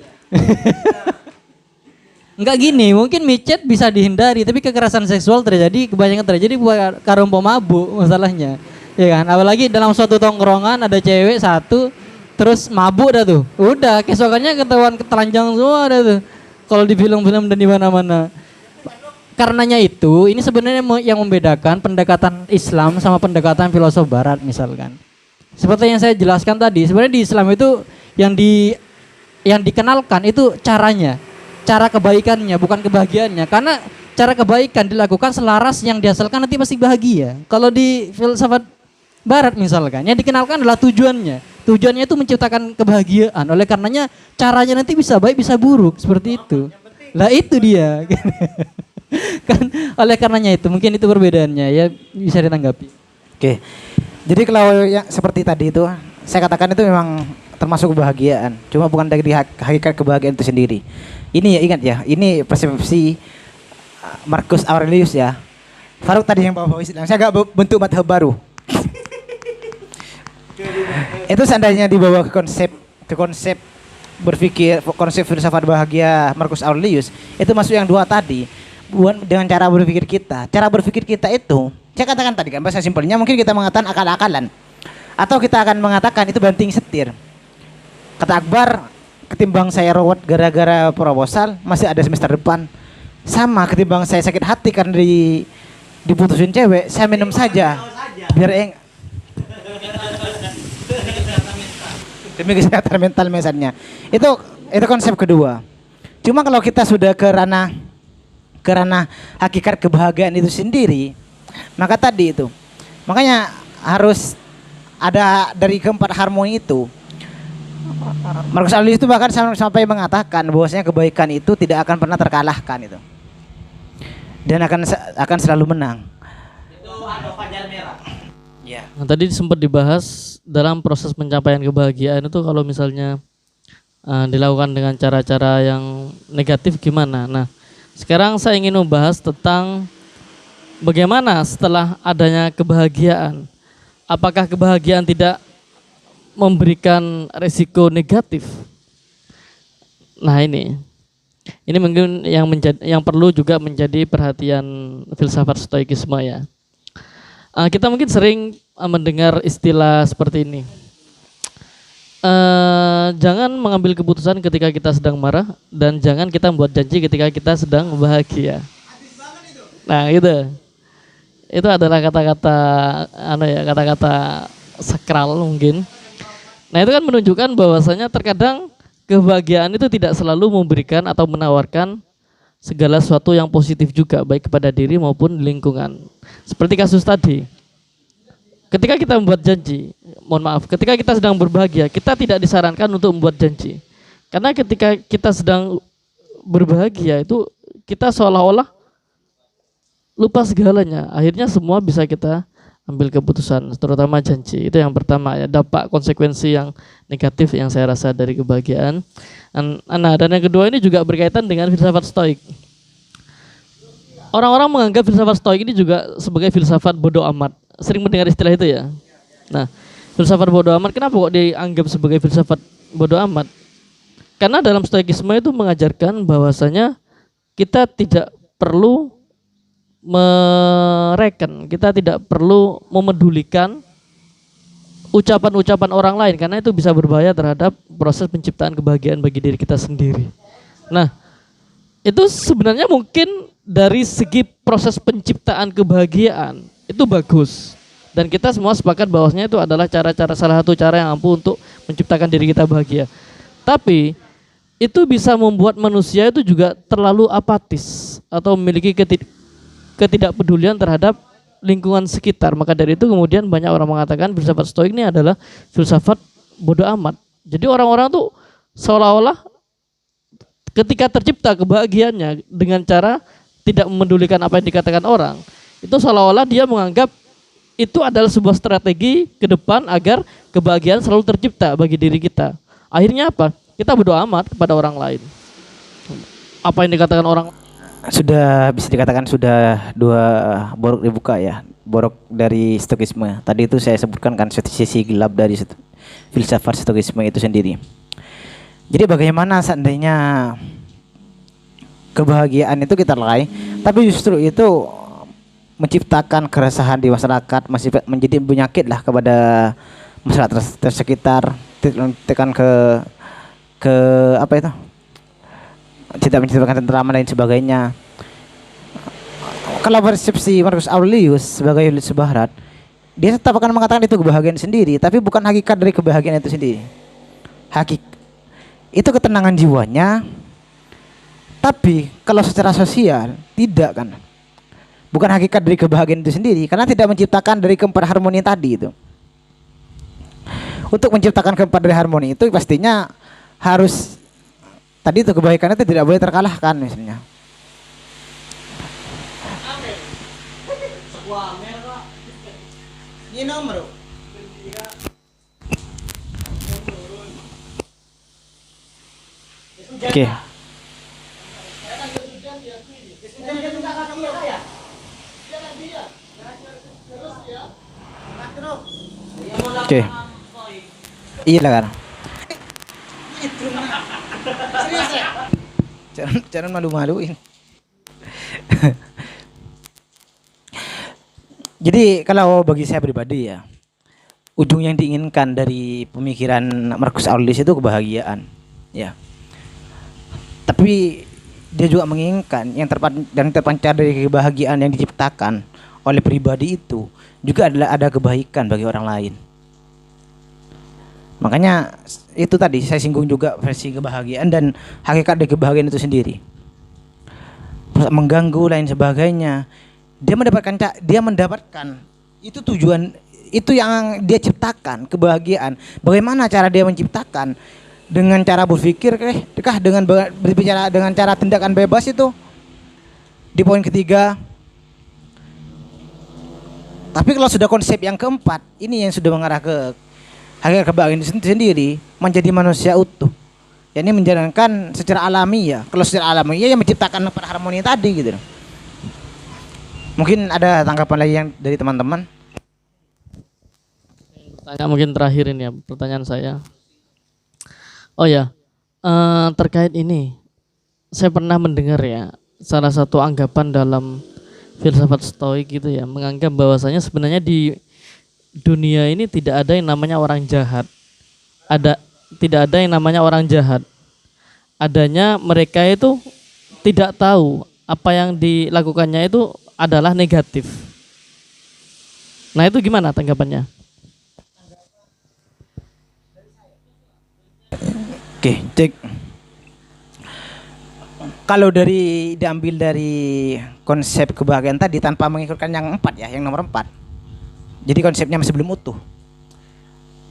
Enggak gini, mungkin micet bisa dihindari, tapi kekerasan seksual kebanyakan terjadi karena mabuk masalahnya. Ya kan, apalagi dalam suatu tongkrongan ada cewek satu, terus mabuk dah tuh. Udah, keesokannya ketahuan ketelanjang semua dah tuh. Kalau di film-film dan di mana-mana. Karenanya itu, ini sebenarnya yang membedakan pendekatan Islam sama pendekatan filosof Barat misalkan. Seperti yang saya jelaskan tadi, sebenarnya di Islam itu yang dikenalkan itu caranya. Cara kebaikannya bukan kebahagiaannya, karena cara kebaikan dilakukan selaras yang dihasilkan nanti pasti bahagia. Kalau di filsafat Barat misalkan yang dikenalkan adalah tujuannya itu menciptakan kebahagiaan, oleh karenanya caranya nanti bisa baik bisa buruk seperti itu. Lah itu dia kan, oleh karenanya itu mungkin itu perbedaannya ya, bisa ditanggapi. Oke. Jadi kalau yang seperti tadi itu saya katakan itu memang termasuk kebahagiaan, cuma bukan dari hakikat kebahagiaan itu sendiri. Ini ya ingat ya, ini persepsi Marcus Aurelius ya. Faruk tadi yang bawa Islam, saya agak bentuk madhab baru. Itu seandainya dibawa ke konsep berpikir, konsep filsafat bahagia Marcus Aurelius, itu masuk yang dua tadi. Bukan dengan cara berpikir kita. Cara berpikir kita itu, saya katakan tadi kan bahasa simpelnya mungkin kita mengatakan akal-akalan. Atau kita akan mengatakan itu banting setir. Kata Akbar, ketimbang saya rawat gara-gara proposal masih ada semester depan, sama ketimbang saya sakit hati karena diputusin cewek, saya minum saja biar demi kesehatan mental misalnya. Itu konsep kedua. Cuma kalau kita sudah ke ranah hakikat kebahagiaan itu sendiri, maka tadi itu makanya harus ada dari keempat harmoni itu. Marcus Aurelius itu bahkan sampai mengatakan bahwasanya kebaikan itu tidak akan pernah terkalahkan itu, dan akan selalu menang. Itu ada fajar merah. Nah, tadi sempat dibahas dalam proses pencapaian kebahagiaan itu kalau misalnya dilakukan dengan cara-cara yang negatif gimana. Nah, sekarang saya ingin membahas tentang bagaimana setelah adanya kebahagiaan. Apakah kebahagiaan tidak memberikan resiko negatif? Nah, ini mungkin yang perlu juga menjadi perhatian filsafat stoikisme ya. Kita mungkin sering mendengar istilah seperti ini. Jangan mengambil keputusan ketika kita sedang marah dan jangan kita membuat janji ketika kita sedang bahagia. Nah, gitu. Itu adalah kata-kata kata-kata sakral mungkin. Nah, itu kan menunjukkan bahwasanya terkadang kebahagiaan itu tidak selalu memberikan atau menawarkan segala sesuatu yang positif juga, baik kepada diri maupun lingkungan. Seperti kasus tadi. Ketika kita membuat janji, ketika kita sedang berbahagia, kita tidak disarankan untuk membuat janji. Karena ketika kita sedang berbahagia itu kita seolah-olah lupa segalanya. Akhirnya semua bisa kita ambil keputusan, terutama janji. Itu yang pertama ya, dampak konsekuensi yang negatif yang saya rasa dari kebahagiaan. Nah, dan yang kedua ini juga berkaitan dengan filsafat stoik. Orang-orang menganggap filsafat stoik ini juga sebagai filsafat bodoh amat. Sering mendengar istilah itu ya. Nah, filsafat bodoh amat kenapa kok dianggap sebagai filsafat bodoh amat? Karena dalam stoikisme itu mengajarkan bahwasanya kita tidak perlu mereken, kita tidak perlu memedulikan ucapan-ucapan orang lain karena itu bisa berbahaya terhadap proses penciptaan kebahagiaan bagi diri kita sendiri. Nah, itu sebenarnya mungkin dari segi proses penciptaan kebahagiaan itu bagus dan kita semua sepakat bahwasanya itu adalah salah satu cara yang ampuh untuk menciptakan diri kita bahagia. Tapi itu bisa membuat manusia itu juga terlalu apatis atau memiliki ketidakpedulian terhadap lingkungan sekitar. Maka dari itu kemudian banyak orang mengatakan filsafat stoik ini adalah filsafat bodoh amat. Jadi orang-orang tuh seolah-olah ketika tercipta kebahagiaannya dengan cara tidak memedulikan apa yang dikatakan orang, itu seolah-olah dia menganggap itu adalah sebuah strategi ke depan agar kebahagiaan selalu tercipta bagi diri kita. Akhirnya apa? Kita bodoh amat kepada orang lain. Apa yang dikatakan orang Sudah bisa dikatakan sudah dua borok dibuka ya, borok dari stokisme. Tadi itu saya sebutkan kan sisi gelap dari filsafat stokisme itu sendiri. Jadi bagaimana seandainya kebahagiaan itu kita raih, tapi justru itu menciptakan keresahan di masyarakat, masih menjadi penyakit lah kepada masyarakat tersekitar, tekan ke apa itu? Tidak menciptakan tentraman dan sebagainya. Kalau persepsi Marcus Aurelius sebagai filsuf barat, dia tetap akan mengatakan itu kebahagiaan sendiri, tapi bukan hakikat dari kebahagiaan itu sendiri. Itu ketenangan jiwanya. Tapi kalau secara sosial tidak kan, bukan hakikat dari kebahagiaan itu sendiri, karena tidak menciptakan dari keempat harmoni tadi itu. Untuk menciptakan keempat dari harmoni itu pastinya harus tadi itu kebaikan itu tidak boleh terkalahkan misalnya. Ini nomor. Oke. Oke. Iya lah kan. Jangan malu-maluin. Jadi kalau bagi saya pribadi ya, ujung yang diinginkan dari pemikiran Marcus Aurelius itu kebahagiaan, ya. Tapi dia juga menginginkan yang terpancar dari kebahagiaan yang diciptakan oleh pribadi itu juga adalah ada kebaikan bagi orang lain. Makanya itu tadi saya singgung juga versi kebahagiaan dan hakikat dari kebahagiaan itu sendiri. Mengganggu lain sebagainya. Dia mendapatkan itu tujuan itu yang dia ciptakan kebahagiaan. Bagaimana cara dia menciptakan? Dengan cara berpikir dengan berbicara dengan cara tindakan bebas itu di poin ketiga. Tapi kalau sudah konsep yang keempat, ini yang sudah mengarah ke hakikat kebahagiaan itu sendiri, menjadi manusia utuh. Ya ini menjalankan secara alami ya. Kalau secara alami ya yang menciptakan pada harmoni tadi gitu. Mungkin ada tanggapan lagi yang dari teman-teman? Tanya mungkin terakhir ini ya pertanyaan saya. Oh ya, terkait ini, saya pernah mendengar ya salah satu anggapan dalam filsafat Stoik gitu ya, menganggap bahwasanya sebenarnya di dunia ini tidak ada yang namanya orang jahat. Tidak ada yang namanya orang jahat. Adanya mereka itu tidak tahu apa yang dilakukannya itu adalah negatif. Nah, itu gimana tanggapannya? Oke, cek. Kalau diambil dari konsep kebahagiaan tadi tanpa mengikutkan yang 4 ya, yang nomor 4. Jadi konsepnya masih belum utuh.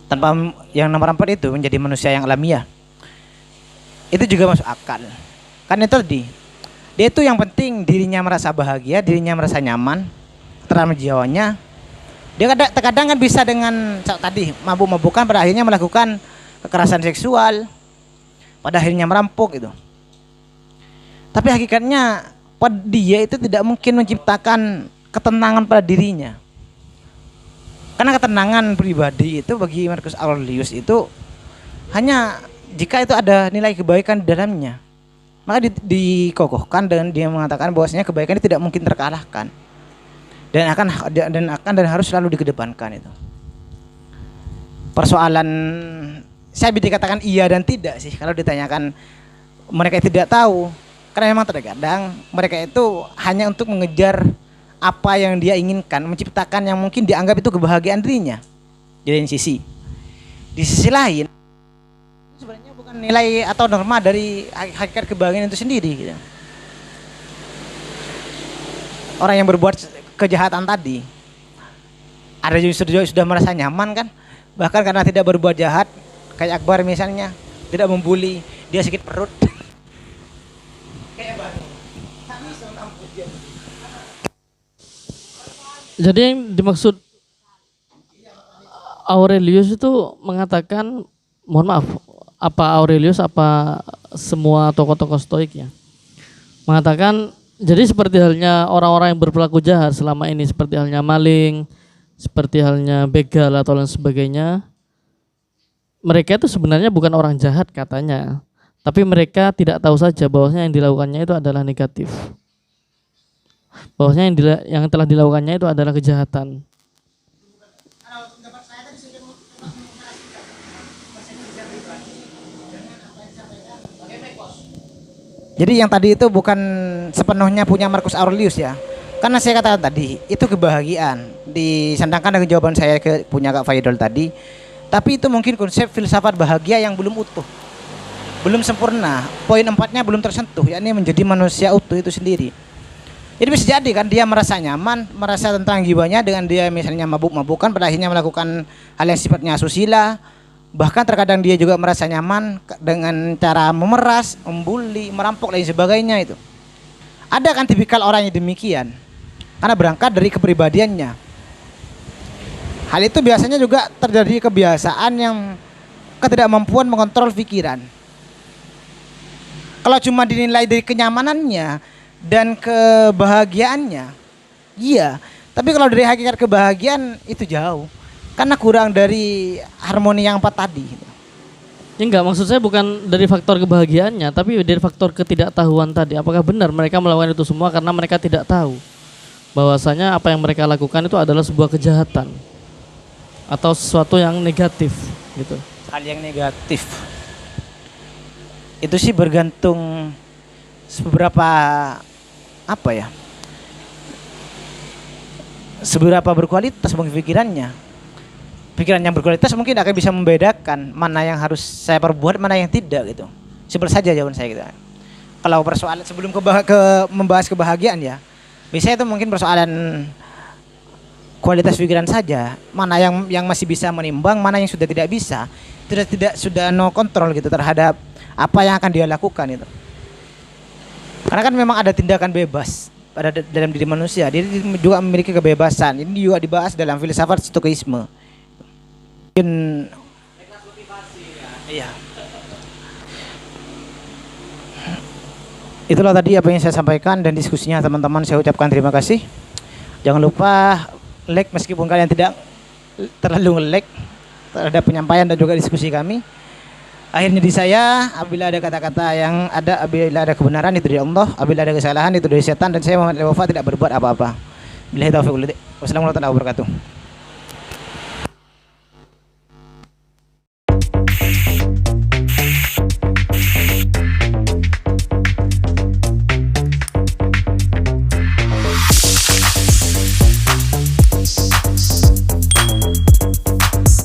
Tanpa yang nomor 4 itu menjadi manusia yang alamiah. Itu juga masuk akal. Kan itu tadi. Dia itu yang penting dirinya merasa bahagia, dirinya merasa nyaman, terang jiwanya. Dia terkadang kan bisa dengan tadi mabuk-mabukan pada akhirnya melakukan kekerasan seksual, pada akhirnya merampok gitu. Tapi hakikatnya dia itu tidak mungkin menciptakan ketenangan pada dirinya. Karena ketenangan pribadi itu bagi Marcus Aurelius itu hanya jika itu ada nilai kebaikan di dalamnya. Maka dikokohkan dan dia mengatakan bahwasanya kebaikan itu tidak mungkin terkalahkan. Dan harus selalu dikedepankan itu. Persoalan saya bisa dikatakan iya dan tidak sih kalau ditanyakan mereka tidak tahu. Karena memang terkadang mereka itu hanya untuk mengejar apa yang dia inginkan, menciptakan yang mungkin dianggap itu kebahagiaan dirinya. Jadi di sisi lain sebenarnya bukan nilai atau norma dari hakikat kebahagiaan itu sendiri gitu. Orang yang berbuat kejahatan tadi ada yang sudah merasa nyaman kan, bahkan karena tidak berbuat jahat, kayak Akbar misalnya, tidak membuli, dia sakit perut. Jadi yang dimaksud Aurelius itu mengatakan, mohon maaf, apa Aurelius apa semua tokoh-tokoh Stoik ya, mengatakan jadi seperti halnya orang-orang yang berperilaku jahat selama ini, seperti halnya maling, seperti halnya begal atau lain sebagainya, mereka itu sebenarnya bukan orang jahat katanya, tapi mereka tidak tahu saja bahwasanya yang dilakukannya itu adalah negatif. Bahwasanya yang telah dilakukannya itu adalah kejahatan. Jadi yang tadi itu bukan sepenuhnya punya Marcus Aurelius ya. Karena saya katakan tadi, itu kebahagiaan. Disandangkan dengan jawaban saya punya Kak Faidol tadi. Tapi itu mungkin konsep filsafat bahagia yang belum utuh. Belum sempurna. Poin 4-nya belum tersentuh, yakni menjadi manusia utuh itu sendiri. Jadi bisa jadi kan dia merasa nyaman, merasa tentang jiwanya dengan dia misalnya mabuk-mabukan, pada akhirnya melakukan hal yang sifatnya asusila. Bahkan terkadang dia juga merasa nyaman dengan cara memeras, membuli, merampok dan sebagainya itu. Ada kan tipikal orang yang demikian. Karena berangkat dari kepribadiannya. Hal itu biasanya juga terjadi kebiasaan yang ketidakmampuan mengontrol pikiran. Kalau cuma dinilai dari kenyamanannya dan kebahagiaannya, iya. Tapi kalau dari hakikat kebahagiaan itu jauh, karena kurang dari harmoni yang 4 tadi. Ya enggak, maksud saya bukan dari faktor kebahagiaannya, tapi dari faktor ketidaktahuan tadi. Apakah benar mereka melakukan itu semua karena mereka tidak tahu bahwasanya apa yang mereka lakukan itu adalah sebuah kejahatan atau sesuatu yang negatif gitu. Hal yang negatif itu sih bergantung seberapa seberapa berkualitas pikirannya. Pikiran yang berkualitas mungkin akan bisa membedakan mana yang harus saya perbuat, mana yang tidak gitu. Simpel saja jawaban saya gitu. Kalau persoalan sebelum membahas kebahagiaan ya, biasanya itu mungkin persoalan kualitas pikiran saja. Mana yang masih bisa menimbang, mana yang sudah tidak bisa, sudah no kontrol gitu terhadap apa yang akan dia lakukan itu. Karena kan memang ada tindakan bebas pada dalam diri manusia. Dia juga memiliki kebebasan. Ini juga dibahas dalam filsafat Stoikisme. Iya. Itulah tadi apa yang saya sampaikan dan diskusinya teman-teman, saya ucapkan terima kasih. Jangan lupa like meskipun kalian tidak terlalu like terhadap penyampaian dan juga diskusi kami. Akhirnya di saya, apabila ada kata-kata yang ada, apabila ada kebenaran itu dari Allah, apabila ada kesalahan itu dari setan, dan saya Muhammad Al-Wafa tidak berbuat apa-apa. Billahi taufiq wal hidayah. Wassalamualaikum warahmatullahi wabarakatuh.